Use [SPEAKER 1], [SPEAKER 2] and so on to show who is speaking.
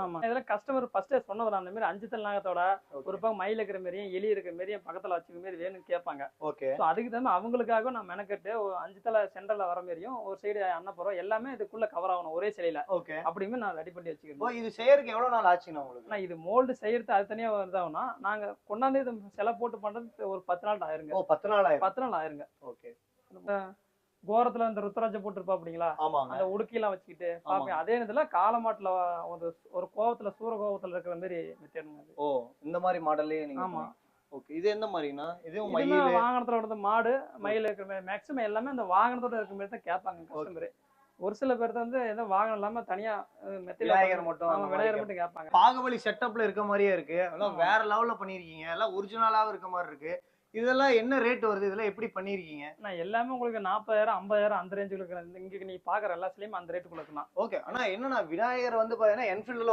[SPEAKER 1] ஆமா. இதெல்லாம் கஸ்டமர் ஃபர்ஸ்ட்டே சொன்னதுடா. அந்த மாரி 5 தல் நாகத்தோட ஒரு பக்கம் மயில் இருக்கிற மாரியும், எலி இருக்கிற மாரியும் பக்கத்துல வச்சுக்க மாரி வேணும்னு கேட்பாங்க.
[SPEAKER 2] ஓகே.
[SPEAKER 1] ஸோ அதுக்கு தகுந்த அவங்களுக்காக நான் மெனக்கெட்டு ஒரு 5 தலை சென்டர்ல வர மாரியும், ஒரு சைடு அன்னப்புறம் எல்லாமே இதுக்குள்ள கவர் ஆகணும் ஒரே சிலையில.
[SPEAKER 2] ஓகே.
[SPEAKER 1] அப்படியுமே நான் ரெடி பண்ணி
[SPEAKER 2] ஓ,
[SPEAKER 1] வச்சுக்கிறேன்.
[SPEAKER 2] இது செய்யறதுக்கு எவ்வளவு நாள் ஆச்சுண்ணா உங்களுக்கு?
[SPEAKER 1] ஆனா இது மோல்டு செய்யறது அது தனியா இதாகும்னா, நாங்க கொண்டாந்து இது சிலை போட்டு பண்றது ஒரு 10 நாள் ஆயிருங்க.
[SPEAKER 2] ஓ, 10 நாள் ஆயிரும்.
[SPEAKER 1] 10 நாள் ஆயிருங்க.
[SPEAKER 2] ஓகே.
[SPEAKER 1] கோரத்துல இந்த ருத்ராட்சம் போட்டுருப்பா அப்படிங்களா,
[SPEAKER 2] ஆமாங்க.
[SPEAKER 1] அந்த உடுக்கிலாம் வச்சுக்கிட்டு பாப்பேன். அதே இதுல காலமாட்டுல ஒரு ஒரு கோவத்துல சூர கோவத்துல இருக்கிற மாதிரி மெத்தேடுங்க அது.
[SPEAKER 2] ஓ, இந்த மாதிரி மாடல்லே நீங்க
[SPEAKER 1] ஆமா.
[SPEAKER 2] ஓகே. இது எந்த மாதிரினா? இதுவும்
[SPEAKER 1] இதுமே
[SPEAKER 2] மயில்.
[SPEAKER 1] வாகனத்துல வந்து மாடு மயில் இருக்கிற மாதிரி மேக்ஸிமம் எல்லாமே அந்த வாகனத்தோட இருக்கிற மாதிரி தான் கேட்பாங்க கஸ்டமர். ஒரு சில பேர் வந்து ஏதோ வாகனம் இல்லாம தனியா மெத்தையில
[SPEAKER 2] விநாயகர் மட்டும் அந்த மாதிரி
[SPEAKER 1] விநாயகர் மட்டும் கேட்பாங்க.
[SPEAKER 2] பாகுபலி செட்டப்ல இருக்க மாதிரியே இருக்கு. அதெல்லாம் வேற லெவல்ல பண்ணிருக்கீங்க. எல்லாம் ஒரிஜினலாவும் இருக்க மாதிரி இருக்கு. இதெல்லாம் என்ன ரேட் வருது? இதெல்லாம் எப்படி பண்ணிருக்கீங்க?
[SPEAKER 1] நான் எல்லாமே உங்களுக்கு 40,000 50,000 அந்த ரேஞ்சுல இருக்கிறேன். இங்க நீ பாக்குற எல்லா சிலையும் அந்த ரேட்டுக்குள்ள இருக்கலாம்.
[SPEAKER 2] ஓகே. ஆனா என்னன்னா விநாயகர் வந்து பாத்தீங்கன்னா என்ஃபீல்ட்ல